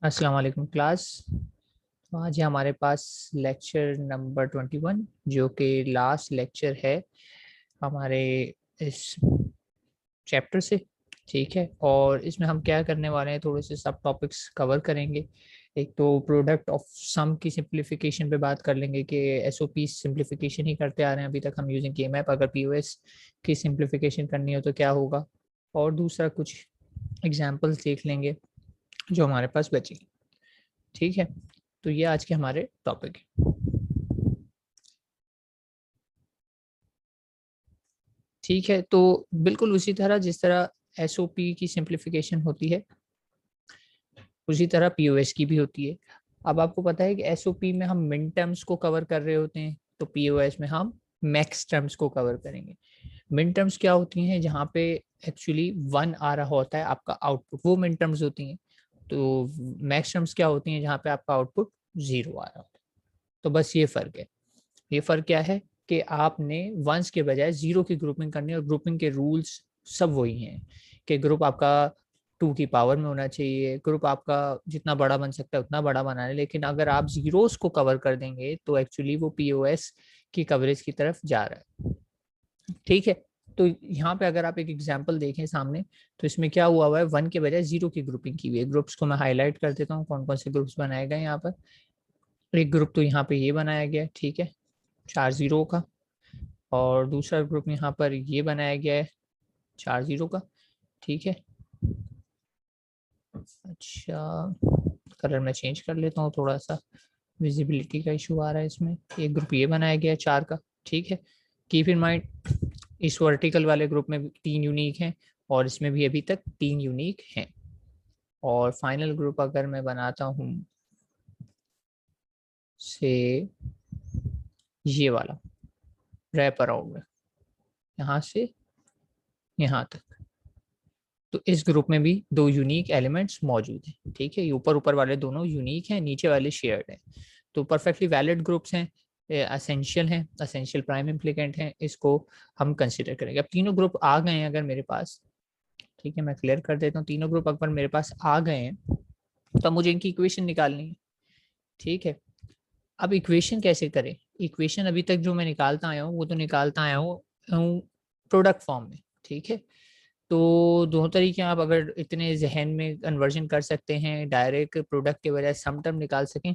अस्सलाम वालेकुम क्लास। तो आज है हमारे पास लेक्चर नंबर 21 जो कि लास्ट लेक्चर है हमारे इस चैप्टर से। ठीक है, और इसमें हम क्या करने वाले हैं, थोड़े से सब टॉपिक्स कवर करेंगे। एक तो प्रोडक्ट ऑफ सम की सिंप्लीफिकेशन पे बात कर लेंगे कि एसओपी सिंप्लीफिकेशन ही करते आ रहे हैं अभी तक हम यूजिंग के मैप, अगर पीओएस की सिंप्लीफिकेशन करनी हो तो क्या होगा। और दूसरा कुछ एग्जांपल्स देख लेंगे जो हमारे पास बची। ठीक है, तो ये आज के हमारे टॉपिक है। ठीक है, तो बिल्कुल उसी तरह जिस तरह एसओपी की सिंप्लीफिकेशन होती है उसी तरह पीओएस की भी होती है। अब आपको पता है कि एसओपी में हम मिन टर्म्स को कवर कर रहे होते हैं, तो पीओएस में हम मैक्स टर्म्स को कवर करेंगे। मिन टर्म्स क्या होती हैं, जहाँ पे एक्चुअली 1 आ रहा होता है आपका आउटपुट, वो मिन टर्म्स होती हैं। तो मैक्स टर्म्स क्या होती हैं, जहाँ पे आपका आउटपुट 0 आ रहा होता है। तो बस ये फर्क है। ये फ़र्क क्या है कि आपने वंस के बजाय ज़ीरो की ग्रुपिंग करनी है, और ग्रुपिंग के रूल्स सब वही हैं कि ग्रुप आपका 2 की पावर में होना चाहिए, ग्रुप आपका जितना बड़ा बन सकता है उतना बड़ा बनाना है। लेकिन अगर आप ज़ीरोज़ को कवर कर देंगे तो एक्चुअली वो पीओएस की कवरेज की तरफ जा रहा है। ठीक है, तो यहाँ पे अगर आप एक एग्जांपल देखें सामने, तो इसमें क्या हुआ है, 1 के बजाय 0 की ग्रुपिंग की हुई है। ग्रुप्स को मैं हाइलाइट कर देता हूँ, कौन-कौन से ग्रुप्स बनाए गए हैं यहाँ पर। एक ग्रुप तो यहाँ पे ये बनाया गया है, ठीक है, 4 ज़ीरो का। और दूसरा ग्रुप यहाँ पर ये बनाया गया है 4 ज़ीरो का। ठीक है, अच्छा, कलर मैं चेंज कर लेता हूँ थोड़ा सा, विजिबिलिटी का इशू आ रहा है इसमें। एक ग्रुप ये बनाया गया है 4 का। ठीक है, कीप इन माइंड इस वर्टिकल वाले ग्रुप में 3 यूनिक हैं और इसमें भी अभी तक 3 यूनिक हैं। और फाइनल ग्रुप अगर मैं बनाता हूँ से ये वाला रैप अराउंड में, यहाँ से यहाँ तक, तो इस ग्रुप में भी 2 यूनिक एलिमेंट्स मौजूद हैं। ठीक है, ये ऊपर ऊपर वाले दोनों यूनिक हैं, नीचे वाले शेयर्ड हैं। तो परफेक्टली वैलिड ग्रुप्स हैं, असेंशियल हैं, असेंशियल प्राइम इम्प्लीकेंट हैं, इसको हम कंसिडर करेंगे। अब तीनों ग्रुप आ गए हैं अगर मेरे पास, ठीक है, मैं क्लियर कर देता हूँ, तीनों ग्रुप अगर मेरे पास आ गए हैं तो अब मुझे इनकी इक्वेशन निकालनी है। ठीक है, अब इक्वेशन कैसे करें। इक्वेशन अभी तक जो मैं निकालता आया हूँ वो तो निकालता आया हूँ प्रोडक्ट फॉर्म में। ठीक है, तो दो तरीके आप अगर इतने जहन में कन्वर्जन कर सकते हैं, डायरेक्ट प्रोडक्ट के बजाय सम टर्म निकाल सकें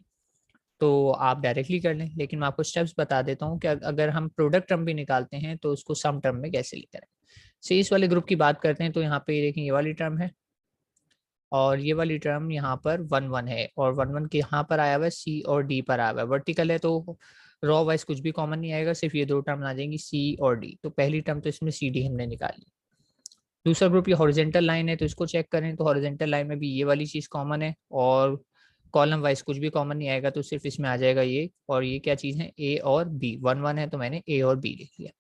तो आप डायरेक्टली कर लें। लेकिन मैं आपको स्टेप्स बता देता हूँ कि अगर हम प्रोडक्ट टर्म भी निकालते हैं तो उसको सम टर्म में कैसे लिखते हैं। से इस वाले ग्रुप की बात करते हैं तो यहाँ पे देखें, ये वाली टर्म है और ये वाली टर्म यहाँ पर 1 1 है, और 1 1 के यहाँ पर आया हुआ है, सी और डी पर आया हुआ है। वर्टिकल है तो रॉ वाइज कुछ भी कॉमन नहीं आएगा, सिर्फ ये दो टर्म आ जाएंगी सी और डी। तो पहली टर्म तो इसमें सी डी हमने निकाली। दूसरा ग्रुप ये हॉरिजेंटल लाइन है, तो इसको चेक करें तो हॉरिजेंटल लाइन में भी ये वाली चीज कॉमन है, और कॉलम वाइज कुछ भी कॉमन नहीं आएगा, तो सिर्फ इसमें आ जाएगा ये। और ये क्या चीज है, ए और बी। 1 1 है तो मैंने ए और बी लिख लिया।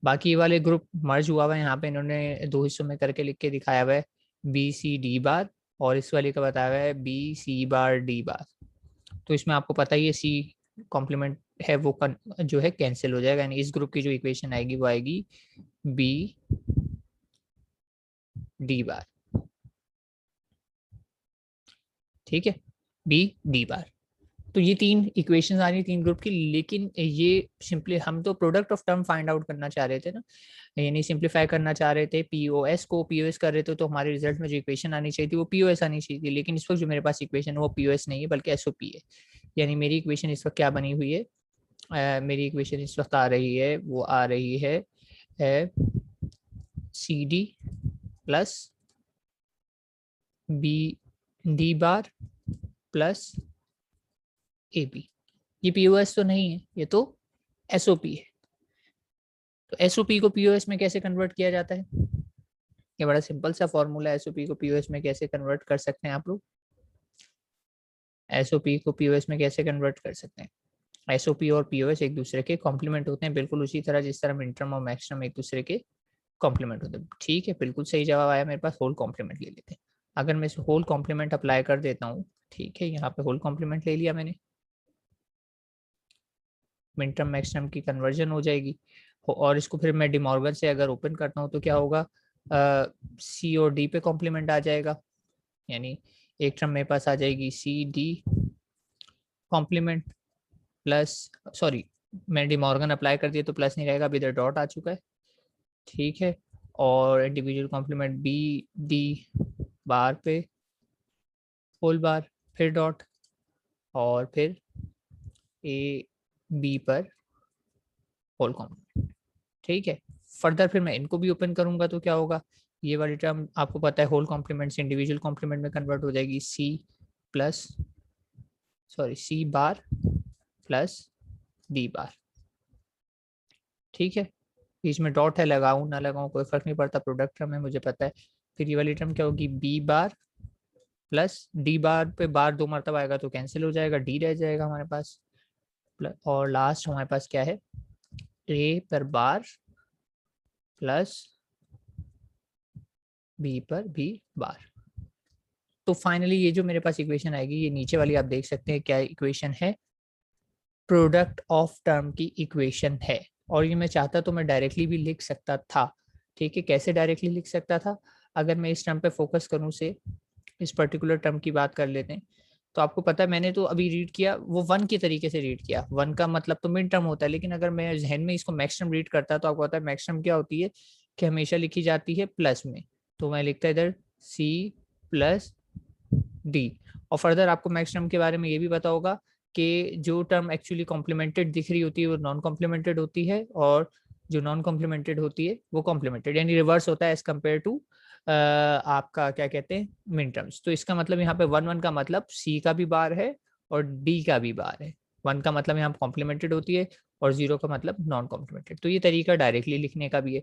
बाकी ये वाले ग्रुप मर्ज हुआ हुआ है, यहाँ पे इन्होंने दो हिस्सों में करके लिख के दिखाया हुआ है, बी सी डी बार, और इस वाले का बताया हुआ है बी सी बार डी बार। तो इसमें आपको पता ही है सी कॉम्प्लीमेंट है वो जो है कैंसिल हो जाएगा, यानी इस ग्रुप की जो इक्वेशन आएगी वो आएगी बी डी बार। ठीक है, बी डी बार। तो ये तीन इक्वेशंस आ रही है तीन ग्रुप की, लेकिन ये सिंपली हम तो product of term find out करना चाह रहे थे ना, यानी सिंप्लीफाई करना चाह रहे थे। पीओएस को पीओएस कर रहे थे तो हमारे रिजल्ट में जो इक्वेशन आनी चाहिए थी वो पीओएस आनी चाहिए थी, लेकिन इस वक्त जो मेरे पास इक्वेशन है वो पीओएस नहीं है बल्कि एसओपी है। यानी मेरी इक्वेशन इस वक्त क्या बनी हुई है, मेरी इक्वेशन इस वक्त आ रही है, वो आ रही है C D plus B D bar plus A B. ये पीओएस तो नहीं है, ये तो एसओपी है। तो एसओपी को पीओएस में कैसे कन्वर्ट किया जाता है, ये बड़ा सिंपल सा फॉर्मूला है। एसओपी को पीओएस में कैसे कन्वर्ट कर सकते हैं आप लोग, एसओपी को पीओएस में कैसे कन्वर्ट कर सकते हैं। एसओपी और पीओएस एक दूसरे के कॉम्प्लीमेंट होते हैं, बिल्कुल उसी तरह जिस तरह मिनटर्म और मैक्सटर्म एक दूसरे के कॉम्प्लीमेंट होते हैं। ठीक है, बिल्कुल सही जवाब आया मेरे पास, होल कॉम्प्लीमेंट ले लेते हैं। अगर मैं इस होल कॉम्प्लीमेंट अप्लाई कर देता हूँ, ठीक है, यहाँ पे होल कॉम्प्लीमेंट ले लिया मैंने, मिनटर्म मैक्सटर्म की कन्वर्जन हो जाएगी। और इसको फिर मैं डिमॉर्गन से अगर ओपन करता हूँ तो क्या होगा, सी और डी पे कॉम्प्लीमेंट आ जाएगा, यानी एक टर्म मेरे पास आ जाएगी C D complement plus, sorry मैंने डिमॉर्गन अप्लाई कर दिया तो प्लस नहीं रहेगा, अभी इधर डॉट आ चुका है, ठीक है। और individual complement B D bar पे होल बार, फिर डॉट, और फिर ए बी पर होल कॉम्प्लीमेंट, ठीक है। फर्दर फिर मैं इनको भी ओपन करूंगा तो क्या होगा, ये वाली टर्म आपको पता है होल कॉम्प्लीमेंट से इंडिविजुअल कॉम्प्लीमेंट में कन्वर्ट हो जाएगी, सी प्लस, सॉरी सी बार प्लस डी बार, ठीक है। बीच में डॉट है, लगाऊं ना लगाऊं कोई फर्क नहीं पड़ता, प्रोडक्ट टर्म है मुझे पता है। फिर ये वाली टर्म क्या होगी, B bar plus D bar पे बार दो मरतबा आएगा तो कैंसिल हो जाएगा, डी रह जाएगा हमारे पास। और लास्ट हमारे पास क्या है, ए पर बार प्लस बी पर बी बार। तो फाइनली ये जो मेरे पास इक्वेशन आएगी, ये नीचे वाली आप देख सकते हैं क्या इक्वेशन है, प्रोडक्ट ऑफ टर्म की इक्वेशन है। और ये मैं चाहता तो मैं डायरेक्टली भी लिख सकता था, ठीक है। कैसे डायरेक्टली लिख सकता था, अगर मैं इस टर्म पे फोकस करूं से, इस पर्टिकुलर टर्म की बात कर लेते हैं, तो आपको पता है मैंने तो अभी रीड किया वो वन के तरीके से रीड किया, वन का मतलब तो मिड टर्म होता है, लेकिन अगर मैं जहन में इसको मैक्स टर्म रीड करता तो आपको पता है मैक्स टर्म क्या होती है, कि हमेशा लिखी जाती है प्लस में। तो मैं लिखता इधर सी प्लस डी। और फर्दर आपको मैक्स टर्म के बारे में ये भी पता होगा कि जो टर्म एक्चुअली कॉम्प्लीमेंटेड दिख रही होती है वो नॉन कॉम्प्लीमेंटेड होती है, और जो नॉन कॉम्प्लीमेंटेड होती है वो कॉम्प्लीमेंटेड, यानी रिवर्स होता है एज कम्पेयर टू आपका क्या कहते हैं मिन टर्म्स। तो इसका मतलब यहाँ पे वन वन का मतलब सी का भी बार है और डी का भी बार है। वन का मतलब यहाँ कॉम्प्लीमेंटेड होती है और जीरो का मतलब नॉन कॉम्प्लीमेंटेड। तो ये तरीका डायरेक्टली लिखने का भी है,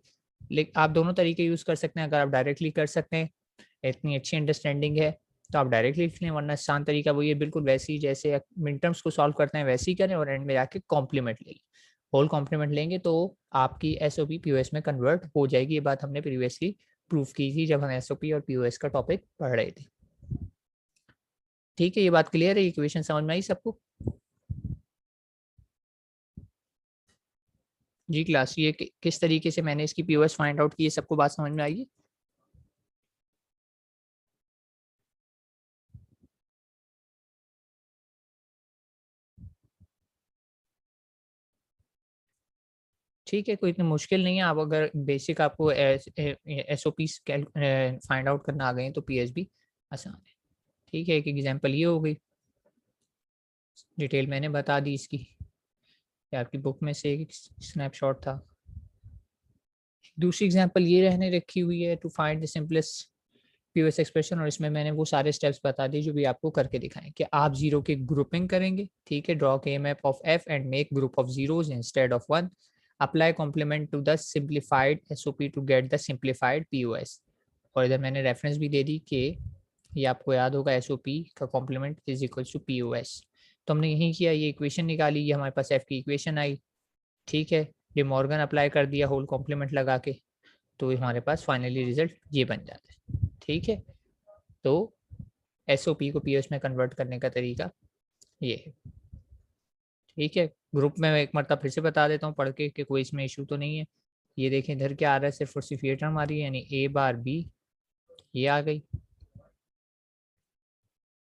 लेकिन आप दोनों तरीके यूज कर सकते हैं। अगर आप डायरेक्टली कर सकते हैं, इतनी अच्छी अंडरस्टैंडिंग है, तो आप डायरेक्टली लिख लें, वरना आसान तरीका वही है बिल्कुल वैसे ही जैसे मिन टर्म्स को सॉल्व करते हैं वैसे ही करें, और एंड में जाके कॉम्प्लीमेंट ले लें, होल कॉम्प्लीमेंट लेंगे तो आपकी एसओपी पीओएस में कन्वर्ट हो जाएगी। ये बात हमने प्रीवियसली प्रूफ की थी जब हम एसओपी और पीओएस का टॉपिक पढ़ रहे थे, ठीक है। ये बात क्लियर है, इक्वेशन समझ में आई सबको? जी क्लास, ये किस तरीके से मैंने इसकी पीओएस फाइंड आउट की, ये सबको बात समझ में आई है? ठीक है, कोई इतनी मुश्किल नहीं है। आप अगर बेसिक आपको एसओपी फाइंड आउट करना आ गए तो पीएसबी आसान है, ठीक है। एक एग्जांपल ये हो गई, डिटेल मैंने बता दी इसकी, ये आपकी बुक में से एक स्नैपशॉट था। दूसरी एग्जांपल ये रहने रखी हुई है, to find the simplest POS expression, और इसमें मैंने वो सारे स्टेप्स बता दिए जो भी आपको करके दिखाएं, कि आप जीरो की ग्रुपिंग करेंगे, ठीक है। Draw K map of F and make group of zeros instead of one, apply complement to the simplified SOP to get the simplified POS. और इधर मैंने रेफरेंस भी दे दी कि ये आपको याद होगा एसओपी का complement is equal to POS. तो हमने यही किया, ये इक्वेशन निकाली, ये हमारे पास एफ की इक्वेशन आई, ठीक है। डिमॉर्गन अप्लाई कर दिया होल कॉम्प्लीमेंट लगा के, तो हमारे पास फाइनली रिजल्ट ये बन जाता है, ठीक है। तो एसओपी को पीओएस में कन्वर्ट करने का तरीका ये है, ठीक है। ग्रुप में एक मरतबा फिर से बता देता हूँ पढ़ के कि कोई इसमें इशू तो नहीं है। ये देखें इधर क्या आ रहा है, सिर्फ और सिर्फ ये टर्म आ रही है, यानी ए बार बी ये आ गई।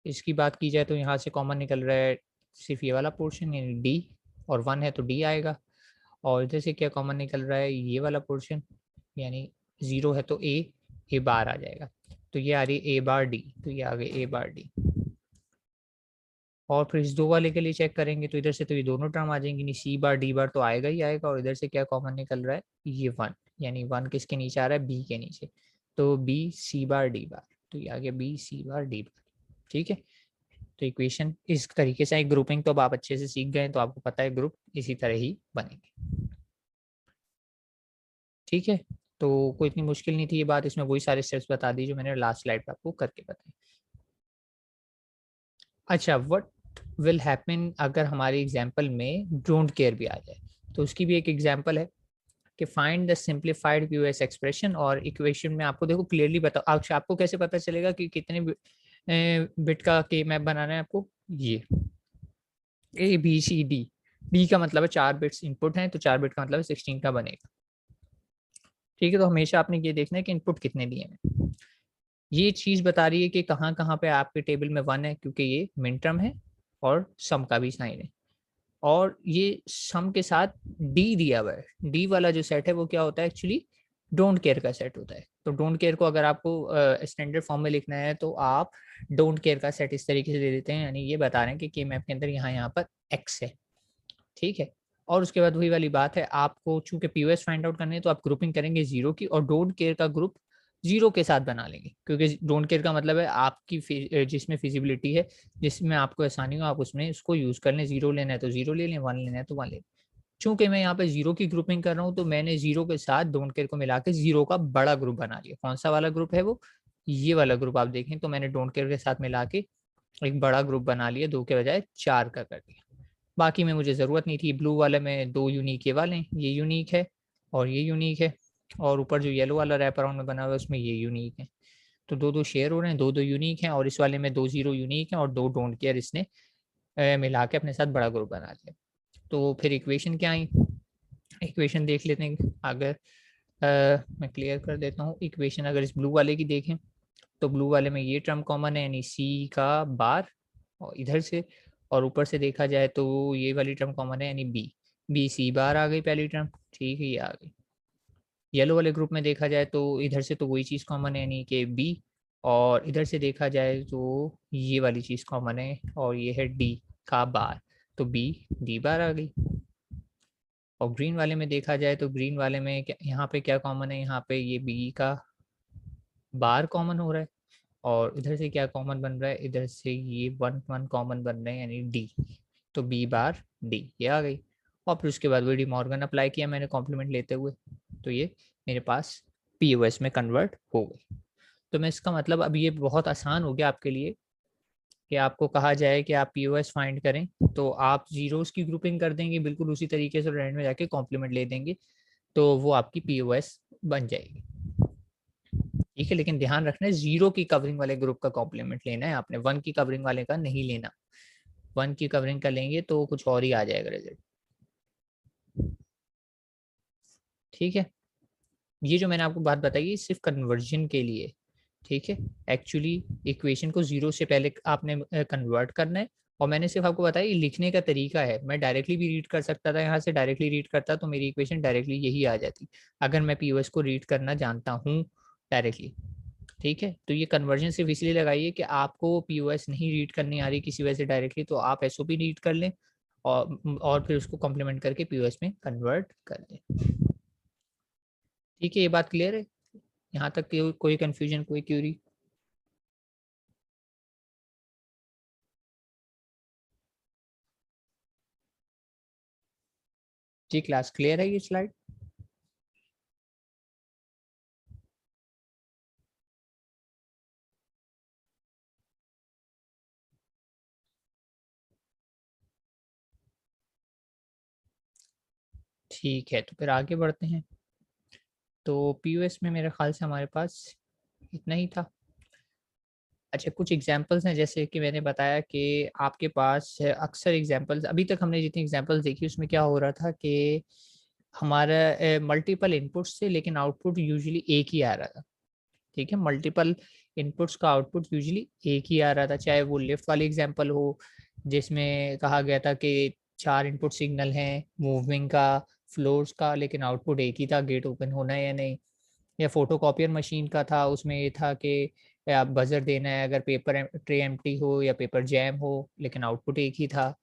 इसकी बात की जाए तो यहाँ से कॉमन निकल रहा है सिर्फ ये वाला पोर्शन, यानी डी, और वन है तो डी आएगा। और इधर से क्या कॉमन निकल रहा है, ये वाला पोर्शन, यानी जीरो है तो ए बार आ जाएगा। तो ये आ रही है ए बार डी, तो ये आ गई ए बार डी। और फिर इस दो वाले के लिए चेक करेंगे तो इधर से तो ये दोनों टर्म आ जाएंगी, नहीं सी बार डी बार तो आएगा ही आएगा, और इधर से क्या कॉमन निकल रहा है, ये वन, यानी वन किसके नीचे आ रहा है, बी के नीचे, तो बी सी बार डी बार, तो ये आ गया बी सी बार डी बार, ठीक है। तो इक्वेशन इस तरीके से, एक ग्रुपिंग तो अब आप अच्छे से सीख गए, तो आपको पता है ग्रुप इसी तरह ही बनेंगे, ठीक है। तो कोई इतनी मुश्किल नहीं थी ये बात, इसमें वही सारे स्टेप्स बता दी जो मैंने लास्ट स्लाइड पे आपको करके बताए। अच्छा, व्हाट विल हैपन अगर हमारी एग्जांपल में डोंट केयर भी आ जाए, तो उसकी भी एक एग्जांपल है कि find the simplified POS expression. और इक्वेशन में आपको देखो क्लियरली बताओ, आपको कैसे पता चलेगा कि कितने बिट का के मैप बनाना है आपको, ये A B C D, D का मतलब है 4 बिट्स इनपुट हैं तो 4 बिट का मतलब है 16 का बनेगा, ठीक है। तो हमेशा आपने ये देखना है कि इनपुट कितने दिए हैं। ये चीज बता रही है कि कहाँ कहाँ पे आपके टेबल में 1 है, क्योंकि ये मिन टर्म है और सम का भी साइन है, और ये सम के साथ डी दिया हुआ है। डी वाला जो सेट है वो क्या होता है, एक्चुअली डोंट केयर का सेट होता है। तो डोंट केयर को अगर आपको स्टैंडर्ड फॉर्म में लिखना है तो आप डोंट केयर का सेट इस तरीके से दे देते हैं, यानी ये बता रहे हैं कि मैप के अंदर यहाँ पर एक्स है, ठीक है। और उसके बाद वही वाली बात है, आपको चूंकि पीओएस फाइंड आउट करने है तो आप ग्रुपिंग करेंगे जीरो की, और डोंट केयर का ग्रुप जीरो के साथ बना लेंगे, क्योंकि डोंट केयर का मतलब है आपकी जिसमें फिजिबिलिटी है, जिसमें आपको आसानी हो आप उसमें उसको यूज कर लें। जीरो लेना है तो जीरो ले लें, 1 लेना है तो 1 ले लें। चूंकि मैं यहाँ पे जीरो की ग्रुपिंग कर रहा हूँ तो मैंने जीरो के साथ डोंट केयर को मिला के जीरो का बड़ा ग्रुप बना लिया। कौन सा वाला ग्रुप है वो, ये वाला ग्रुप आप देखें तो मैंने डोंट केयर के साथ मिला के एक बड़ा ग्रुप बना लिया, 2 के बजाय 4 का कर दिया। बाकी में मुझे ज़रूरत नहीं थी, ब्लू वाले में 2 यूनिक ये वाले हैं, ये यूनिक है और ये यूनिक है, और ऊपर जो येलो वाला रैप अराउंड में बना हुआ है उसमें ये यूनिक है। तो 2-2 शेयर हो रहे हैं, 2-2 यूनिक हैं, और इस वाले में 2 जीरो यूनिक हैं और 2 डोंट केयर इसने मिला के अपने साथ बड़ा ग्रुप बना लिया। तो फिर इक्वेशन क्या आई, इक्वेशन देख लेते हैं। अगर मैं क्लियर कर देता हूँ इक्वेशन, अगर इस ब्लू वाले की देखें तो ब्लू वाले में ये टर्म कॉमन है, यानी सी का बार और इधर से, और ऊपर से देखा जाए तो ये वाली टर्म कॉमन है, यानी बी। बी सी बार आ गई पहली टर्म, ठीक है, ये आ गई। येलो वाले ग्रुप में देखा जाए तो इधर से तो वही चीज़ कॉमन है, यानी कि बी, और इधर से देखा जाए तो ये वाली चीज़ कॉमन है और ये है डी का बार, तो बी डी बार आ गई। और ग्रीन वाले में देखा जाए तो ग्रीन वाले में यहाँ पे क्या कॉमन है, यहाँ पे ये बी का बार कॉमन हो रहा है, और इधर से क्या कॉमन बन रहा है, इधर से ये 1 1 कॉमन बन रहे हैं, यानी डी, तो बी बार डी ये आ गई। और फिर उसके बाद वो डी मॉर्गन अप्लाई किया मैंने कॉम्प्लीमेंट लेते हुए, तो ये मेरे पास पीओएस में कन्वर्ट हो गई। तो मैं इसका मतलब अब ये बहुत आसान हो गया आपके लिए कि आपको कहा जाए कि आप पीओएस फाइंड करें तो आप जीरोस की ग्रुपिंग कर देंगे बिल्कुल उसी तरीके से, एंड में जाके कॉम्प्लीमेंट ले देंगे, तो वो आपकी पीओएस बन जाएगी, ठीक है। लेकिन ध्यान रखना है, जीरो की कवरिंग वाले ग्रुप का कॉम्प्लीमेंट लेना है आपने, 1 की कवरिंग वाले का नहीं लेना। 1 की कवरिंग का लेंगे तो कुछ और ही आ जाएगा रिजल्ट, ठीक है। ये जो मैंने आपको बात बताई सिर्फ कन्वर्जन के लिए, ठीक है। एक्चुअली इक्वेशन को जीरो से पहले आपने कन्वर्ट करना है, और मैंने सिर्फ आपको बताया ये लिखने का तरीका है। मैं डायरेक्टली भी रीड कर सकता था, यहाँ से डायरेक्टली रीड करता तो मेरी इक्वेशन डायरेक्टली यही आ जाती, अगर मैं पीओएस को रीड करना जानता हूँ डायरेक्टली, ठीक है। तो ये कन्वर्जन सिर्फ इसलिए लगाइए कि आपको पीओएस नहीं रीड करनी आ रही किसी वजह से डायरेक्टली, तो आप एसओपी रीड कर लें और फिर उसको कॉम्प्लीमेंट करके पीओएस में कन्वर्ट कर दें, ठीक है। ये बात क्लियर है, यहाँ तक कोई कंफ्यूजन, कोई क्यूरी? जी क्लास क्लियर है ये स्लाइड? ठीक है, तो फिर आगे बढ़ते हैं। तो पीओएस में मेरे ख्याल से हमारे पास इतना ही था। अच्छा, कुछ एग्जांपल्स हैं, जैसे कि मैंने बताया कि आपके पास अक्सर एग्जांपल्स, अभी तक हमने जितनी एग्जांपल्स देखी उसमें क्या हो रहा था कि हमारा मल्टीपल इनपुट्स थे लेकिन आउटपुट यूजुअली एक ही आ रहा था, ठीक है। मल्टीपल इनपुट्स का आउटपुट यूजुअली एक ही आ रहा था, चाहे वो लेफ्ट वाली एग्जांपल हो जिसमें कहा गया था कि 4 इनपुट सिग्नल हैं मूविंग का, फ्लोर्स का, लेकिन आउटपुट एक ही था, गेट ओपन होना है या नहीं। या फोटोकॉपियर मशीन का था, उसमें ये था कि आप बजर देना है अगर पेपर ट्रे एम्प्टी हो या पेपर जैम हो, लेकिन आउटपुट एक ही था।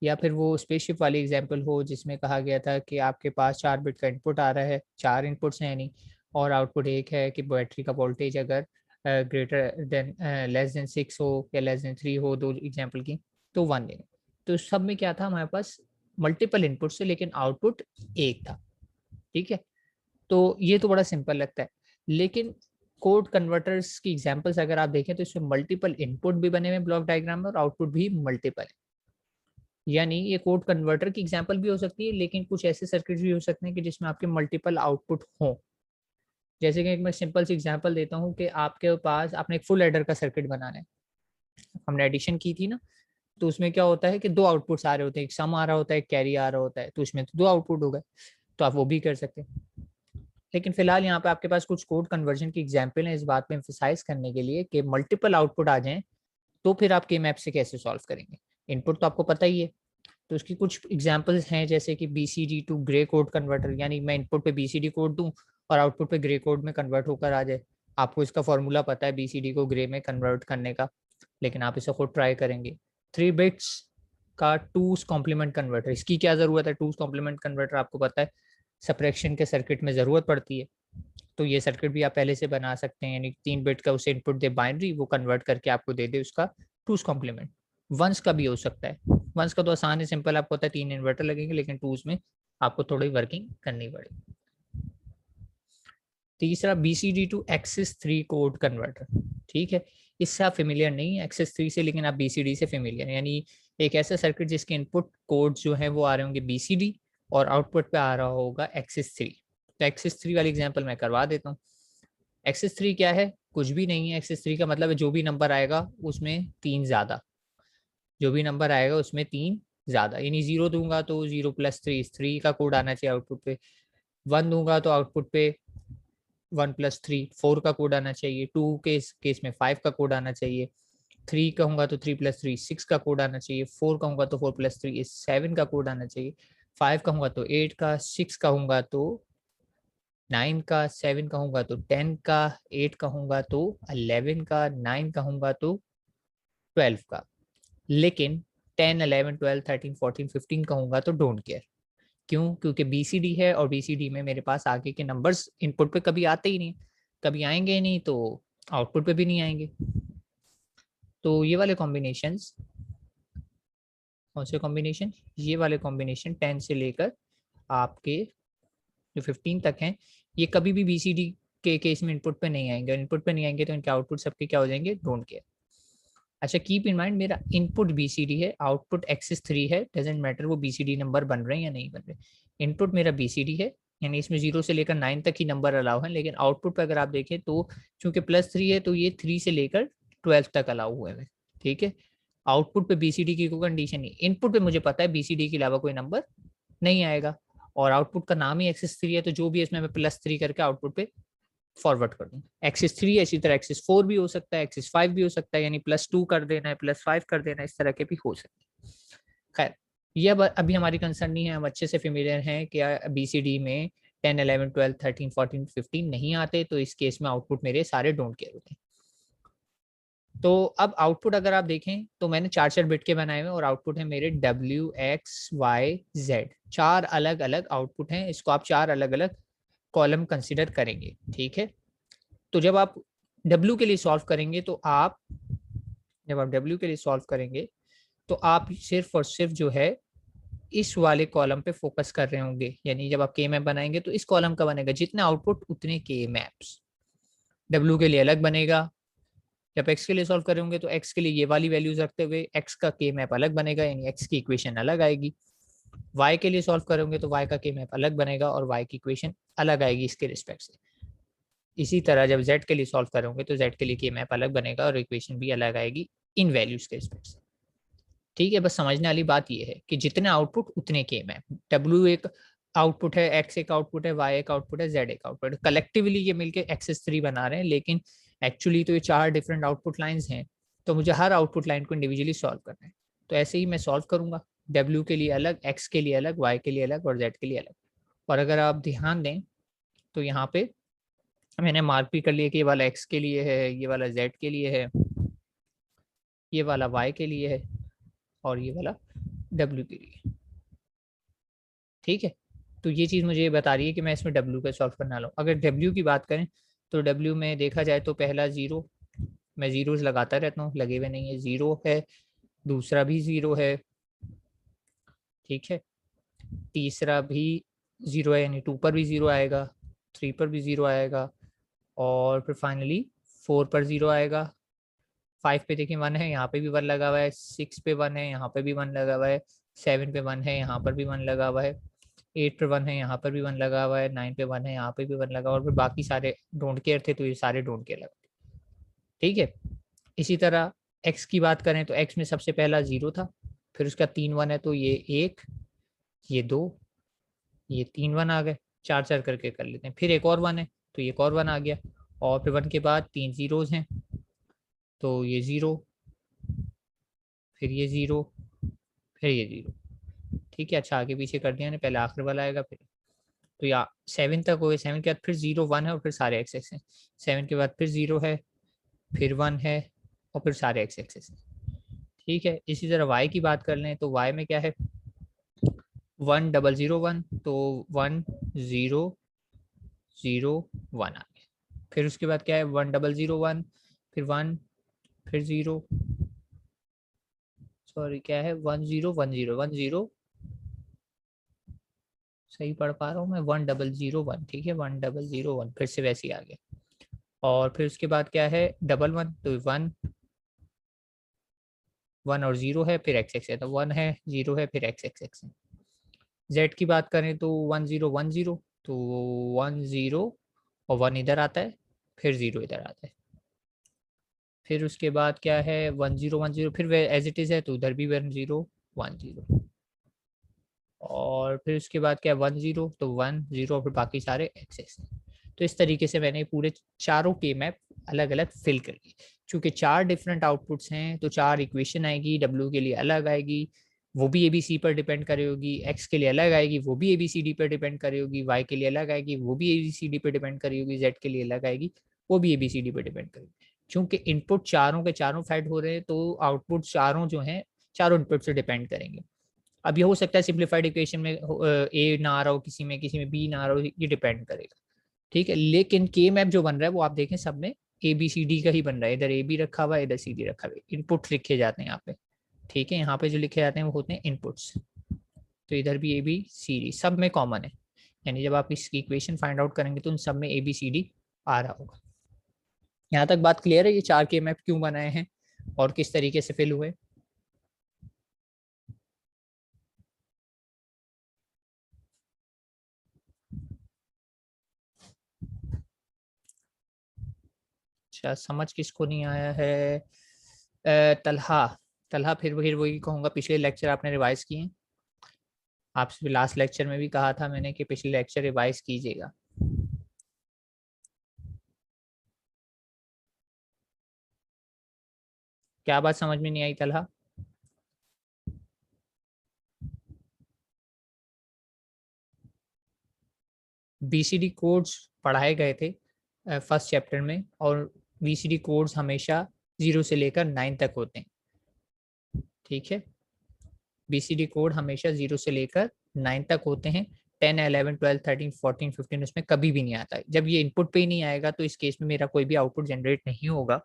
या फिर वो स्पेसशिप वाली एग्जांपल हो जिसमें कहा गया था कि आपके पास 4 बिट का इनपुट आ रहा है, 4 इनपुट्स हैं यानी, और आउटपुट एक है कि बैटरी का वोल्टेज अगर ग्रेटर देन लेस देन 6 हो या लेस देन 3 हो, दो एग्जांपल की, तो 1 देंगे। तो सब में क्या था, हमारे पास मल्टीपल इनपुट से लेकिन आउटपुट एक था, ठीक है। तो ये तो बड़ा सिंपल लगता है, लेकिन कोड कन्वर्टर्स की एग्जांपल्स अगर आप देखें तो इसमें मल्टीपल इनपुट भी बने हुए ब्लॉक डायग्राम में और आउटपुट भी मल्टीपल है। यानी ये कोड कन्वर्टर की एग्जांपल भी हो सकती है, लेकिन कुछ ऐसे सर्किट भी हो सकते हैं कि जिसमें आपके मल्टीपल आउटपुट हों। जैसे कि एक मैं सिंपल सी एग्जांपल देता हूँ कि आपके पास आपने एक फुल एडर का सर्किट बनाना है, हमने एडिशन की थी ना, तो उसमें क्या होता है कि 2 आउटपुट्स आ रहे होते हैं, एक सम आ रहा होता है, एक कैरी आ रहा होता है, तो उसमें तो 2 आउटपुट हो गए, तो आप वो भी कर सकते हैं। लेकिन फिलहाल यहाँ पे आपके पास कुछ कोड कन्वर्जन की एग्जाम्पल है इस बात पे एम्फेसाइज करने के लिए कि मल्टीपल आउटपुट आ जाएं तो फिर आप के मैप से कैसे सॉल्व करेंगे। इनपुट तो आपको पता ही है, तो उसकी कुछ एग्जांपल्स हैं जैसे कि BCD to Gray code converter, यानी मैं इनपुट पे बीसीडी कोड दूं और आउटपुट पे ग्रे कोड में कन्वर्ट होकर आ जाए। आपको इसका फॉर्मूला पता है बीसीडी को ग्रे में कन्वर्ट करने का, लेकिन आप इसे खुद ट्राई करेंगे। 3 बिट्स का टूस कॉम्प्लीमेंट कन्वर्टर, इसकी क्या जरूरत है? टूस कॉम्प्लीमेंट कन्वर्टर आपको पता है सब्ट्रैक्शन के सर्किट में जरूरत पड़ती है, तो ये सर्किट भी आप पहले से बना सकते हैं, यानी 3 बिट का उसे इनपुट दे बाइनरी, वो कन्वर्ट करके आपको दे दे उसका टूस कॉम्प्लीमेंट। वंस का भी हो सकता है, वंस का तो आसान है, सिंपल आपको पता है 3 इन्वर्टर लगेंगे, लेकिन टूस में आपको थोड़ी वर्किंग करनी पड़ेगी। तीसरा BCD to excess 3 code converter, ठीक है, इससे आप फेमिलियर नहीं है एक्सिस 3 से, लेकिन आप बीसीडी से फेमिलियर, यानी एक ऐसा सर्किट जिसके इनपुट कोड जो है वो आ रहे होंगे बीसीडी और आउटपुट पे आ रहा होगा एक्सिस 3। तो एक्सिस 3 वाली एग्जांपल मैं करवा देता हूँ। एक्सिस 3 क्या है? कुछ भी नहीं है। एक्सिस 3 का मतलब है जो भी नंबर आएगा उसमें 3 ज्यादा, जो भी नंबर आएगा उसमें 3 ज्यादा, यानी 0 दूंगा तो 0 + 3 3 का कोड आना चाहिए आउटपुट पे, 1 दूंगा तो आउटपुट पे 1 + 3 4 का कोड आना चाहिए, 2 के केस में 5 का कोड आना चाहिए, 3 कहूंगा तो 3 + 3 6 का कोड आना चाहिए, 4 कहूंगा तो 4 + 3 7 का कोड आना चाहिए, 5 कहूंगा तो 8 का, 6 कहूंगा तो 9 का, 7 कहूंगा तो 10 का, 8 कहूंगा तो 11 का, 9 कहूंगा तो 12 का। लेकिन 10 11 12 13 14 15 कहूंगा तो डोंट केयर। क्यों? क्योंकि बीसीडी है और बीसीडी में मेरे पास आगे के नंबर्स इनपुट पे कभी आते ही नहीं, कभी आएंगे ही नहीं, तो आउटपुट पे भी नहीं आएंगे। तो ये वाले कॉम्बिनेशंस, कौन से कॉम्बिनेशन? ये वाले कॉम्बिनेशन 10 से लेकर आपके जो 15 तक हैं, ये कभी भी बीसीडी के केस में इनपुट पे नहीं आएंगे, और इनपुट पे नहीं आएंगे तो इनके आउटपुट सबके क्या हो जाएंगे? Don't care. अच्छा, कीप इन माइंड मेरा इनपुट बीसीडी है, आउटपुट एक्सिस 3 है, डजेंट मैटर वो बीसीडी नंबर बन रहे हैं या नहीं बन रहे। इनपुट मेरा बीसीडी है, यानी इसमें 0 से लेकर 9 तक ही नंबर अलाउ है, लेकिन आउटपुट पे अगर आप देखें तो चूंकि +3 है तो ये 3 से लेकर 12 तक अलाउ हुए हैं, ठीक है। आउटपुट पे बीसीडी की कोई कंडीशन नहीं, इनपुट पे मुझे पता है बीसीडी के अलावा कोई नंबर नहीं आएगा, और आउटपुट का नाम ही एक्सिस 3 है, तो जो भी है इसमें मैं +3 करके आउटपुट पे फॉरवर्ड कर दूं। एक्सिस 3 इसी तरह एक्सिस 4 भी हो सकता है, एक्सिस 5 भी हो सकता है, यानी +2 कर देना है, +5 कर देना है, इस तरह के भी हो सकते हैं। खैर, ये अभी हमारी कंसर्न नहीं है, हम अच्छे से फेमिलियर हैं कि बीसीडी में 10 11 12 13 14 15 नहीं आते, तो इस केस में आउटपुट मेरे सारे डोंट केयर होते हैं। तो अब आउटपुट अगर आप देखें तो मैंने 4 बिट के बनाए हुए और आउटपुट है मेरे WXYZ, 4 अलग अलग आउटपुट हैं, इसको आप 4 अलग अलग कॉलम कंसिडर करेंगे, ठीक है। तो जब आप W के लिए सॉल्व करेंगे तो आप सिर्फ और सिर्फ जो है इस वाले कॉलम पे फोकस कर रहे होंगे, यानी जब आप के मैप बनाएंगे तो इस कॉलम का बनेगा, जितने आउटपुट उतने के मैप्स। W के लिए अलग बनेगा, जब x के लिए सॉल्व करेंगे तो x के लिए ये वाली वैल्यूज रखते हुए x का के मैप अलग बनेगा, यानी x की इक्वेशन अलग आएगी। y के लिए सॉल्व करेंगे तो y का के मैप अलग बनेगा और y की इक्वेशन अलग आएगी इसके रिस्पेक्ट से। इसी तरह जब z के लिए सॉल्व करोगे तो z के लिए के मैप अलग बनेगा और इक्वेशन भी अलग आएगी इन वैल्यूज के रिस्पेक्ट से, ठीक है। बस समझने वाली बात ये है कि जितने आउटपुट उतने के मैप, w एक आउटपुट है, x एक आउटपुट है, y एक आउटपुट है, z एक आउटपुट है, कलेक्टिवली ये मिलके एक्सिस 3 बना रहे हैं, लेकिन एक्चुअली तो ये 4 डिफरेंट आउटपुट लाइंस हैं, तो मुझे हर आउटपुट लाइन को इंडिविजुअली सॉल्व करना है। तो ऐसे ही मैं सॉल्व करूंगा, w के लिए अलग, x के लिए अलग, y के लिए अलग और z के लिए अलग। और अगर आप ध्यान दें तो यहाँ पे मैंने मार्क भी कर लिया कि ये वाला x के लिए है, ये वाला z के लिए है, ये वाला y के लिए है और ये वाला w के लिए, ठीक है। तो ये चीज़ मुझे बता रही है कि मैं इसमें w का सॉल्व करना लूँ। अगर w की बात करें तो w में देखा जाए तो पहला 0, मैं जीरोस लगाता रहता हूँ, लगे हुए नहीं है, 0 है, दूसरा भी 0 है, ठीक है, तीसरा भी 0 है, यानी 2 पर भी 0 आएगा, 3 पर भी 0 आएगा और फिर फाइनली 4 पर 0 आएगा। 5 पे देखिए 1 है, यहाँ पे भी 1 लगा हुआ है, 6 पे 1 है, यहाँ पे भी 1 लगा हुआ है, 7 पे 1 है, यहाँ पर भी 1 लगा हुआ है, 8 पे 1 है, यहाँ पर भी 1 लगा हुआ है, 9 पे 1 है, यहाँ पे भी 1 लगा हुआ है, और फिर बाकी सारे डोंट केयर थे तो ये सारे डोंट केयर लगा, ठीक है। इसी तरह x की बात करें तो x में सबसे पहला 0 था, फिर उसका 3 1 है तो ये 1, ये 2, ये 3 1 आ गए, चार चार करके कर लेते हैं। फिर एक और 1 है तो एक और 1 आ गया, और फिर 1 के बाद 3 जीरोज हैं तो ये 0, फिर ये 0, फिर ये 0। ठीक है, अच्छा आगे पीछे कर दिया ने, पहले आखिर वाला आएगा फिर, तो या 7 तक हो गए। 7 के बाद फिर 0 1 है और फिर सारे एक्स एक्स हैं। 7 के बाद फिर 0 है, फिर 1 है और फिर सारे एक्स एक्सेस हैं। ठीक है, इसी तरह y की बात कर लें तो y में क्या है, 1 0 0 1, तो 1 0 0 1 आ गया। फिर उसके बाद क्या है 1 0 0 1, फिर 1, फिर 0, सॉरी क्या है 1 0 1 0 1 0, सही पढ़ पा रहा हूँ मैं, 1 0 0 1। ठीक है, 1 0 0 1 फिर से वैसे ही आ गया। और फिर उसके बाद क्या है 1 1, तो 1 1 और 0 है, फिर एक्स एक्स है, तो 1 है 0 है फिर एक्स एक्स एक्स है। जेड की बात करें तो 1 0 1 0, तो 1 0 और 1 इधर आता है, फिर 0 इधर आता है। फिर उसके बाद क्या है 1 0 1 0, फिर एज इट इज़ है तो उधर भी 1 0 1 0। और फिर उसके बाद क्या है 1 0, तो 1 0 और फिर बाकी सारे एक्सेस हैं। तो इस तरीके से मैंने पूरे चारों के मैप अलग अलग फिल कर लिए। चूंकि 4 डिफरेंट आउटपुट्स हैं तो 4 इक्वेशन आएगी, डब्ल्यू के लिए अलग आएगी, वो भी एबीसी पर डिपेंड करे होगी, एक्स के लिए अलग आएगी, वो भी एबीसीडी पर डिपेंड करे होगी, वाई के लिए अलग आएगी, वो भी एबीसीडी पर डिपेंड करे होगी, जेड के लिए अलग आएगी, वो भी एबीसीडी पर डिपेंड करेगी। चूंकि इनपुट चारों के चारों फेड हो रहे हैं तो आउटपुट चारों जो हैं चारों इनपुट से डिपेंड करेंगे। अब ये हो सकता है सिंप्लीफाइड इक्वेशन में ए ना आ रहा हो, किसी में बी ना आ रहा हो, ये डिपेंड करेगा। ठीक है, लेकिन के मैप जो बन रहा है वो आप देखें सब में ए बी सी डी का ही बन रहा है, इधर ए बी रखा हुआ है, इधर सी डी रखा हुआ है, इनपुट लिखे जाते हैं यहाँ पे। ठीक है, यहाँ पे जो लिखे जाते हैं वो होते हैं इनपुट्स, तो इधर भी ए बी सी डी सब में कॉमन है, यानी जब आप इसकी इक्वेशन फाइंड आउट करेंगे तो उन सब में ए बी सी डी आ रहा होगा। यहाँ तक बात क्लियर है, ये 4 के मैप क्यों बनाए हैं और किस तरीके से फिल हुए। अच्छा, समझ किसको नहीं आया है, तलहा, तलहा फिर वही कहूँगा, पिछले लेक्चर आपने रिवाइज किए, आपसे लास्ट लेक्चर में भी कहा था मैंने कि पिछले लेक्चर रिवाइज कीजिएगा। क्या बात समझ में नहीं आई तलहा। बीसीडी कोड्स पढ़ाए गए थे फर्स्ट चैप्टर में, और बीसीडी कोड्स हमेशा 0 से लेकर 9 तक होते हैं। ठीक है, बीसीडी कोड हमेशा 0 से लेकर 9 तक होते हैं। 10 11 12 13 14 15 उसमें कभी भी नहीं आता है। जब ये इनपुट पे ही नहीं आएगा तो इस केस में मेरा कोई भी आउटपुट जनरेट नहीं होगा,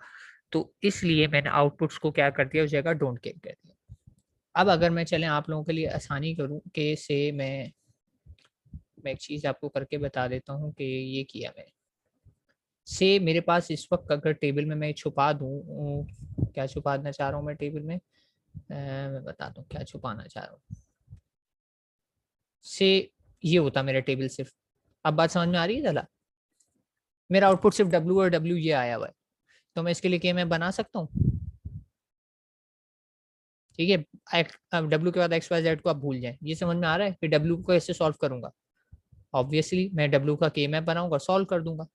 तो इसलिए मैंने आउटपुट्स को क्या कर दिया, उस जगह डोंट केयर कर दिया। अब अगर मैं चलें आप लोगों के लिए आसानी करूं कि से मैं एक चीज़ आपको करके बता देता हूं कि ये किया मैंने। से मेरे पास इस वक्त अगर टेबल में मैं छुपा दूं, क्या छुपाना चाह रहा हूँ मैं टेबल में, मैं बता दूं क्या छुपाना चाह रहा हूँ। से ये होता मेरा टेबल सिर्फ, अब बात समझ में आ रही है जला, मेरा आउटपुट सिर्फ डब्ल्यू और डब्ल्यू ये आया हुआ है, तो मैं इसके लिए क्या मैं बना सकता हूँ। ठीक है, अब डब्ल्यू के बाद एक्स वाई जेड को आप भूल जाएं, ये समझ में आ रहा है कि डब्ल्यू को कैसे सॉल्व करूंगा। ऑब्वियसली मैं डब्ल्यू का के मैप बनाऊंगा, सॉल्व कर दूंगा।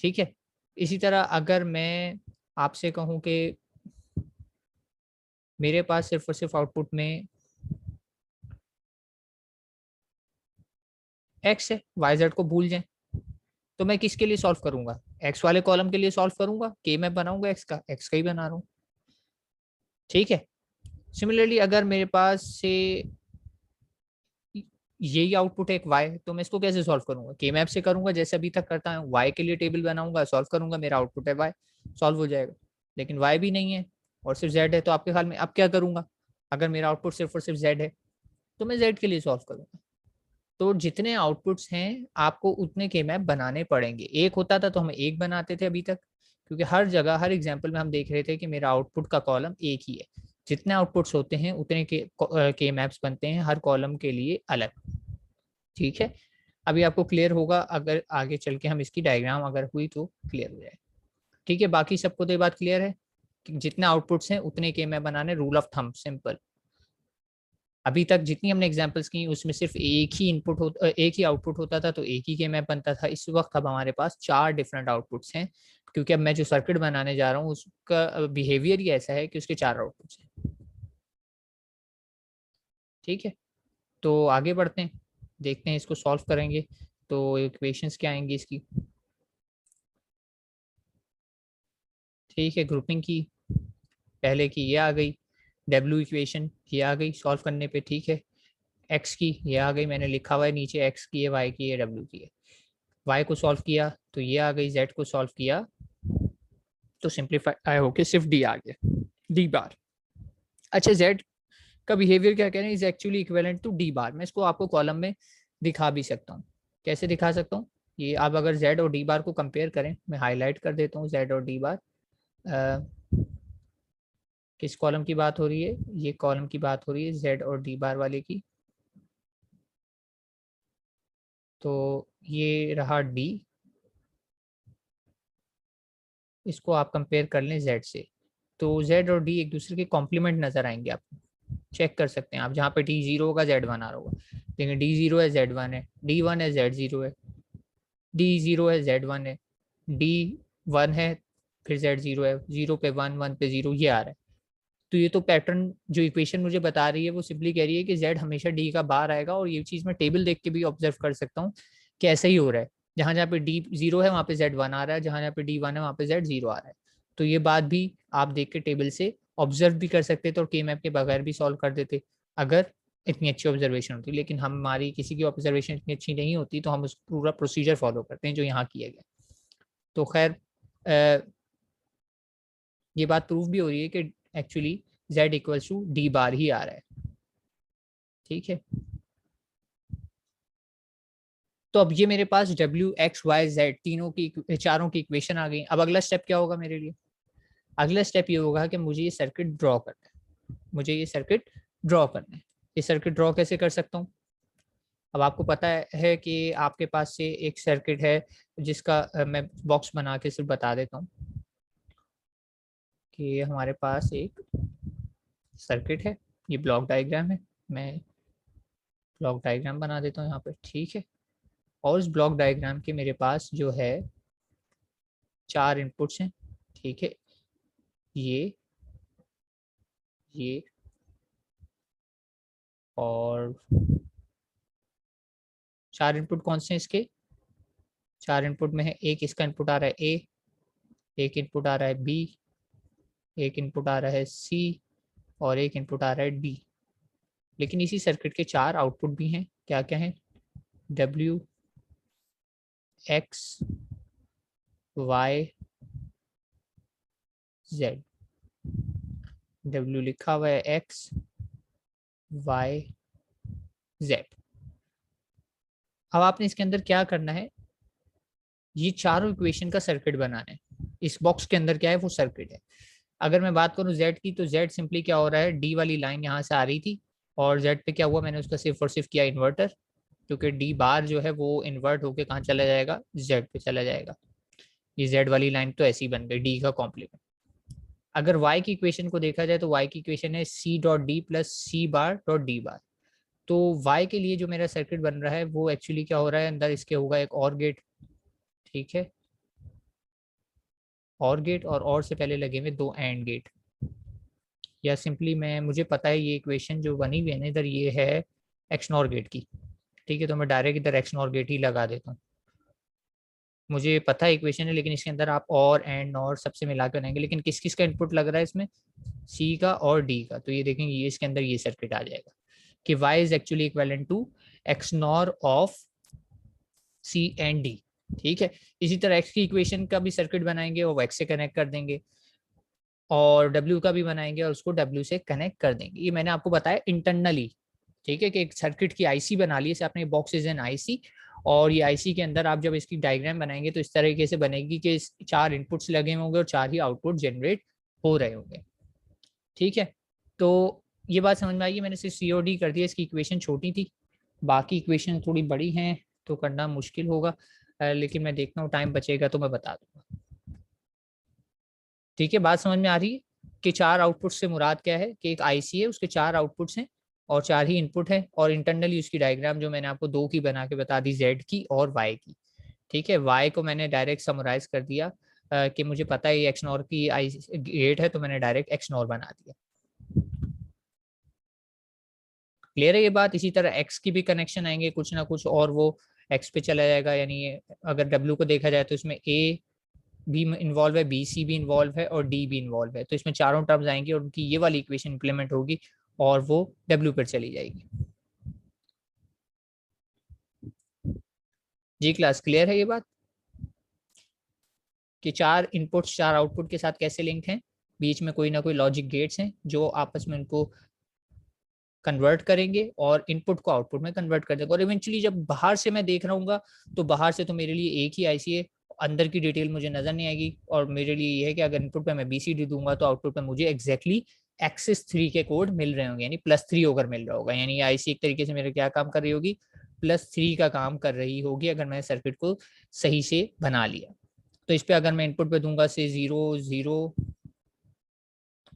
ठीक है, इसी तरह अगर मैं आपसे कहूं कि मेरे पास सिर्फ और सिर्फ आउटपुट में एक्स है, वाई जेड को भूल जाएं, तो मैं किसके लिए सॉल्व करूंगा, एक्स वाले कॉलम के लिए सॉल्व करूंगा, के मैप बनाऊंगा एक्स का ही बना रहा हूँ। ठीक है, सिमिलरली अगर मेरे पास से यही आउटपुट है एक वाई, तो मैं इसको कैसे सॉल्व करूंगा, के मैप से करूंगा जैसे अभी तक करता हूँ, वाई के लिए टेबल बनाऊंगा, सॉल्व करूंगा, मेरा आउटपुट है वाई, सॉल्व हो जाएगा। लेकिन वाई भी नहीं है और सिर्फ जेड है, तो आपके ख्याल में अब क्या करूंगा, अगर मेरा आउटपुट सिर्फ और सिर्फ जेड है तो मैं जेड के लिए सॉल्व करूंगा। तो जितने आउटपुट्स हैं आपको उतने के मैप बनाने पड़ेंगे। एक होता था तो हम एक बनाते थे अभी तक, क्योंकि हर जगह हर एग्जाम्पल में हम देख रहे थे कि मेरा आउटपुट का कॉलम एक ही है, जितने आउटपुट्स होते हैं उतने के मैप्स बनते हैं हर कॉलम के लिए अलग। ठीक है, अभी आपको क्लियर होगा, अगर आगे चल के हम इसकी डायग्राम अगर हुई तो क्लियर हो जाए। ठीक है, बाकी सबको तो ये बात क्लियर है कि जितने आउटपुट्स हैं उतने के मैप बनाने, रूल ऑफ थंब सिंपल। अभी तक जितनी हमने एग्जांपल्स की उसमें सिर्फ एक ही एक ही आउटपुट होता था, तो एक ही के मैप बनता था। इस वक्त अब हमारे पास 4 डिफरेंट आउटपुट्स हैं, क्योंकि अब मैं जो सर्किट बनाने जा रहा हूँ उसका बिहेवियर ही ऐसा है कि उसके 4 आउटपुट्स हैं। ठीक है, तो आगे बढ़ते हैं, देखते हैं इसको सॉल्व करेंगे तो इक्वेशंस क्या आएंगी इसकी। ठीक है, ग्रुपिंग की पहले की ये आ गई, डब्ल्यू इक्वेशन ये आ गई सॉल्व करने पे। ठीक है, एक्स की ये आ गई, मैंने लिखा हुआ है नीचे, एक्स की है, वाई की है, डब्ल्यू की है। वाई को सॉल्व किया तो ये आ गई, जेड को सॉल्व किया तो सिंप्लीफाई होके सिर्फ डी आ गया, डी बार। अच्छा, जेड का बिहेवियर क्या कह रहे हैं, is actually equivalent to D bar. मैं इसको आपको कॉलम में दिखा भी सकता हूँ। कैसे दिखा सकता हूँ, ये आप अगर जेड और डी बार को कंपेयर करें, मैं हाईलाइट कर देता हूँ जेड और डी बार। किस कॉलम की बात हो रही है, ये कॉलम की बात हो रही है जेड और डी बार वाले की। तो ये रहा डी, इसको आप कंपेयर कर लें जेड से, तो जेड और डी एक दूसरे के कॉम्प्लीमेंट नजर आएंगे आपको। चेक कर सकते हैं आप, जहाँ पे डी जीरो होगा जेड वन आ रहा होगा। देखिए डी जीरो है जेड वन है, डी वन है जेड जीरो है, डी जीरो है जेड वन है, डी वन है फिर जेड जीरो है, जीरो पे वन, वन पे जीरो, ये आ रहा है। तो ये तो पैटर्न जो इक्वेशन मुझे बता रही है वो सिंपली कह रही है कि जेड हमेशा डी का बाहर आएगा। और ये चीज़ मैं टेबल देख के भी ऑब्जर्व कर सकता हूँ कि ऐसा ही हो रहा है। जहाँ जहाँ पे डी जीरो है वहाँ पे जेड वन आ रहा है, जहाँ जहाँ पे डी वन है वहाँ पे जेड जीरो आ रहा है। तो ये बात भी आप देख के टेबल से ऑब्जर्व भी कर सकते थे और के मैप के बगैर भी सॉल्व कर देते अगर इतनी अच्छी ऑब्जर्वेशन होती। लेकिन हमारी किसी की ऑब्जर्वेशन इतनी अच्छी नहीं होती, तो हम उस पूरा प्रोसीजर फॉलो करते हैं जो यहाँ किया गया। तो खैर ये बात प्रूव भी हो रही है कि actually z equals to D bar ही आ रहा है। ठीक है, तो अब ये मेरे पास w x y z तीनों की चारों की इक्वेशन आ गई। अब अगला स्टेप क्या होगा मेरे लिए, अगला स्टेप ये होगा कि मुझे ये सर्किट ड्रॉ करना है, मुझे ये सर्किट ड्रॉ करना है। ये सर्किट ड्रॉ कैसे कर सकता हूँ, अब आपको पता है कि आपके पास से एक सर्किट है जिसका मैं बॉक्स बना के सिर्फ बता देता हूँ कि हमारे पास एक सर्किट है, ये ब्लॉक डायग्राम है। मैं ब्लॉक डायग्राम बना देता हूँ यहाँ पे। ठीक है, और इस ब्लॉक डायग्राम के मेरे पास जो है 4 इनपुट्स हैं। ठीक है, ये ये और 4 इनपुट कौन से हैं इसके, 4 इनपुट में है, एक इसका इनपुट आ रहा है ए, एक इनपुट आ रहा है बी, एक इनपुट आ रहा है सी और एक इनपुट आ रहा है डी। लेकिन इसी सर्किट के 4 आउटपुट भी हैं, क्या क्या हैं, W X Y Z. W लिखा हुआ है एक्स वाई जेड। अब आपने इसके अंदर क्या करना है, ये चारों इक्वेशन का सर्किट बनाना है। इस बॉक्स के अंदर क्या है, वो सर्किट है। अगर मैं बात करूं जेड की, तो जेड सिंपली क्या हो रहा है, डी वाली लाइन यहाँ से आ रही थी और जेड पे क्या हुआ, मैंने उसका सिर्फ और सिर्फ किया इन्वर्टर, क्योंकि डी बार जो है वो इन्वर्ट होके कहाँ चला जाएगा, जेड पे चला जाएगा। ये जेड वाली लाइन तो ऐसी बन गई, डी का कॉम्प्लीमेंट। अगर वाई की इक्वेशन को देखा जाए तो वाई की इक्वेशन है सी डॉट डी प्लस सी बार डॉट डी बार। तो वाई के लिए जो मेरा सर्किट बन रहा है वो एक्चुअली क्या हो रहा है, अंदर इसके होगा एक और गेट। ठीक है, और गेट और से पहले लगे हुए 2 एंड गेट। या सिंपली मैं, मुझे पता है ये इक्वेशन जो बनी हुई है ना इधर, ये है एक्स नॉर गेट की। ठीक है, तो मैं डायरेक्ट इधर एक्स नॉर गेट ही लगा देता हूँ। मुझे पता है इक्वेशन है, लेकिन इसके अंदर आप और एंड नॉर सबसे मिला कर बनाएंगे, लेकिन किस किस का इनपुट लग रहा है इसमें, सी का और डी का। तो ये देखेंगे, ये इसके अंदर ये सर्किट आ जाएगा कि y is actually equivalent to X NOR of C and D. ठीक है, इसी तरह x की इक्वेशन का भी सर्किट बनाएंगे और x से कनेक्ट कर देंगे, और w का भी बनाएंगे और उसको w से कनेक्ट कर देंगे। ये मैंने आपको बताया इंटरनली। ठीक है, कि एक सर्किट की आईसी बना ली है आपने, बॉक्स इज एन आईसी, और ये आईसी के अंदर आप जब इसकी डायग्राम बनाएंगे तो इस तरीके से बनेगी कि 4 इनपुट्स लगे होंगे और 4 ही आउटपुट जनरेट हो रहे होंगे। ठीक है, तो ये बात समझ में आई। मैंने सिर्फ सीओडी कर दिया, इसकी इक्वेशन छोटी थी, बाकी इक्वेशन थोड़ी बड़ी हैं तो करना मुश्किल होगा, लेकिन मैं देखता हूँ टाइम बचेगा तो मैं बता दूंगा। ठीक है, बात समझ में आ रही है कि 4 आउटपुट से मुराद क्या है, कि एक आईसी है उसके 4 आउटपुट्स हैं और 4 ही इनपुट है, और इंटरनली उसकी डायग्राम जो मैंने आपको 2 की बना के बता दी, Z की और Y की। ठीक है, Y को मैंने डायरेक्ट समराइज कर दिया कि मुझे पता है ये XNOR की गेट है, तो मैंने डायरेक्ट XNOR बना दिया। क्लियर है ये बात? इसी तरह X की भी कनेक्शन आएंगे कुछ ना कुछ, और वो X पे चला जाएगा, यानी अगर W को देखा जाए तो इसमें A भी इन्वॉल्व है, बी सी भी इन्वॉल्व है और डी भी इन्वॉल्व है, तो इसमें चारों टर्म्स आएंगी और उनकी ये वाली इक्वेशन इंप्लीमेंट होगी और वो डब्ल्यू पर चली जाएगी। जी क्लास, क्लियर है ये बात कि 4 इनपुट्स 4 आउटपुट के साथ कैसे लिंक हैं, बीच में कोई ना कोई लॉजिक गेट्स हैं जो आपस में उनको कन्वर्ट करेंगे और इनपुट को आउटपुट में कन्वर्ट कर देंगे, और इवेंचुअली जब बाहर से मैं देख रहा हूँ तो बाहर से तो मेरे लिए एक ही आईसी है, अंदर की डिटेल मुझे नजर नहीं आएगी, और मेरे लिए ये है कि अगर इनपुट पे मैं BCD दूंगा तो आउटपुट पे मुझे एग्जैक्टली एक्सिस 3 के कोड मिल रहे होंगे, यानी +3 होकर मिल रहा होगा, यानी आईसी एक तरीके से मेरे क्या काम कर रही होगी, +3 का काम कर रही होगी अगर मैंने सर्किट को सही से बना लिया। तो इस पे अगर मैं इनपुट पे दूंगा से 0 0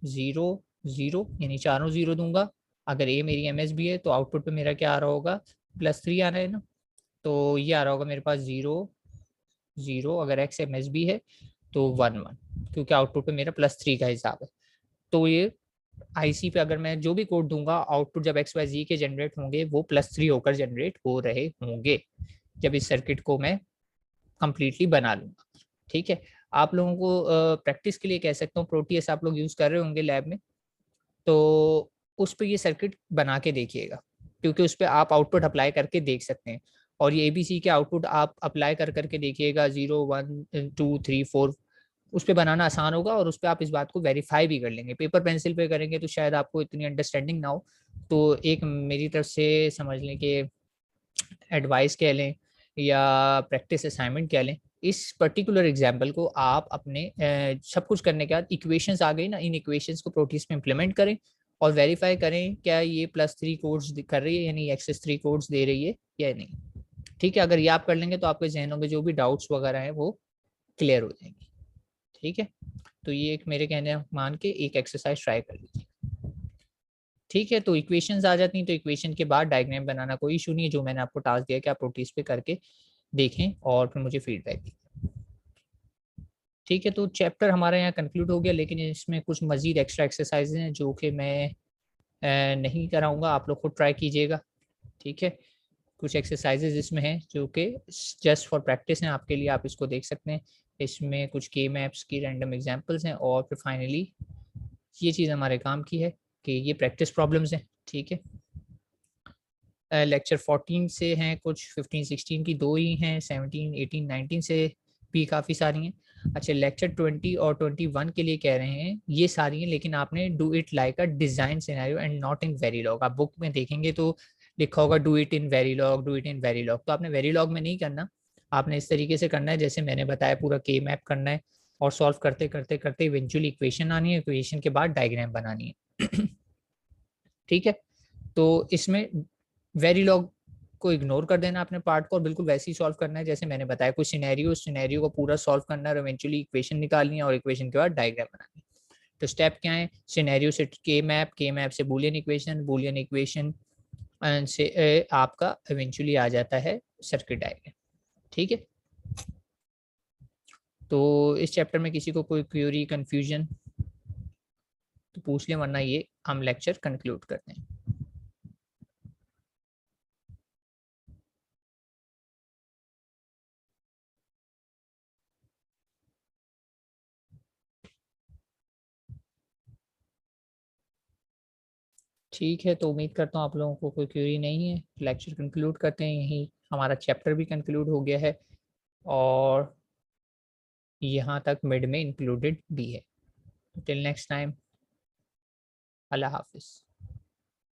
0 0, यानी चारों 0 दूंगा, अगर ए मेरी MSB है तो आउटपुट पे मेरा क्या आ रहा होगा, +3 आ रहा है ना, तो ये आ रहा होगा मेरे पास 0 0, अगर X MSB है तो 1 1, क्योंकि आउटपुट पे मेरा +3 का हिसाब है। तो ये आईसी पे अगर मैं जो भी कोड दूंगा, आउटपुट जब XYZ के जनरेट होंगे वो +3 होकर जनरेट हो रहे होंगे जब इस सर्किट को मैं कंप्लीटली बना लूंगा। ठीक है, आप लोगों को प्रैक्टिस के लिए कह सकता हूँ, प्रोटीएस आप लोग यूज कर रहे होंगे लैब में, तो उस पर ये सर्किट बना के देखिएगा, क्योंकि उस पर आप आउटपुट अप्लाई करके देख सकते हैं, और ये ABC के आउटपुट आप अप्लाई कर करके देखिएगा 0 1 2 3 4, उस पर बनाना आसान होगा, और उस पर आप इस बात को वेरीफाई भी कर लेंगे। पेपर पेंसिल पे करेंगे तो शायद आपको इतनी अंडरस्टैंडिंग ना हो, तो एक मेरी तरफ से समझ लें कि एडवाइस कह लें या प्रैक्टिस असाइनमेंट कह लें, इस पर्टिकुलर एग्जाम्पल को आप अपने सब कुछ करने के बाद इक्वेशंस आ गई ना, इन इक्वेशंस को प्रोटीज में इम्प्लीमेंट करें और वेरीफाई करें क्या ये +3 कोड्स कर रही है, यानी एक्सेस 3 कोड्स दे रही है या नहीं। ठीक है, अगर ये आप कर लेंगे तो आपके जहनों में जो भी डाउट्स वगैरह हैं वो क्लियर हो जाएंगे। ठीक है, तो ये एक मेरे कहने मान के एक एक्सरसाइज ट्राई कर लीजिए। ठीक है, तो इक्वेशंस आ जाती हैं, तो इक्वेशन के बाद डायग्राम बनाना कोई इशू नहीं है, जो मैंने आपको टास्क दिया कि आप प्रोटीज पे करके देखें और फिर मुझे फीडबैक दें। ठीक है, तो चैप्टर हमारा यहाँ कंक्लूड हो गया, लेकिन इसमें कुछ मजीद एक्स्ट्रा एक्सरसाइज हैं जो कि मैं नहीं कराऊंगा, आप लोग खुद ट्राई कीजिएगा। ठीक है, कुछ एक्सरसाइजेज इसमें हैं जो कि जस्ट फॉर प्रैक्टिस हैं आपके लिए, आप इसको देख सकते हैं। इसमें कुछ के मैप्स की रैंडम एग्जांपल्स हैं, और फिर फाइनली ये चीज़ हमारे काम की है कि ये प्रैक्टिस प्रॉब्लम्स हैं। ठीक है, लेक्चर 14 से हैं कुछ, 15 16 की 2 ही हैं, 17 18 19 से भी काफ़ी सारी हैं। अच्छा, लेक्चर 20 और 21 के लिए कह रहे हैं ये सारी हैं, लेकिन आपने do it like a design scenario and not in Verilog. आप बुक में देखेंगे तो लिखा होगा do it in Verilog, do it in Verilog, तो आपने वेरीलॉग में नहीं करना, आपने इस तरीके से करना है जैसे मैंने बताया, पूरा के मैप करना है और सॉल्व करते करते करते इवेंचुअली इक्वेशन आनी है, इक्वेशन के बाद डायग्राम बनानी है। ठीक है, तो इसमें वेरीलॉग को इग्नोर कर देना अपने पार्ट को, और बिल्कुल वैसे ही सॉल्व करना है जैसे मैंने बताया, कुछ सिनेरियो को पूरा सॉल्व करना है और इवेंचुअली इक्वेशन निकालनी है और इक्वेशन के बाद डायग्राम बनानी है। तो स्टेप क्या है, सिनेरियो से के मैप से बूलियन इक्वेशन से आपका इवेंचुअली आ जाता है सर्किट डायग्राम। ठीक है, तो इस चैप्टर में किसी को कोई क्वेरी कंफ्यूजन तो पूछ लें, वरना ये हम लेक्चर कंक्लूड करते हैं। ठीक है, तो उम्मीद करता हूँ आप लोगों को कोई क्वेरी नहीं है, लेक्चर कंक्लूड करते हैं यहीं, हमारा चैप्टर भी कंक्लूड हो गया है और यहाँ तक मिड में इंक्लूडेड भी है। टिल नेक्स्ट टाइम, अल्लाह हाफिज़।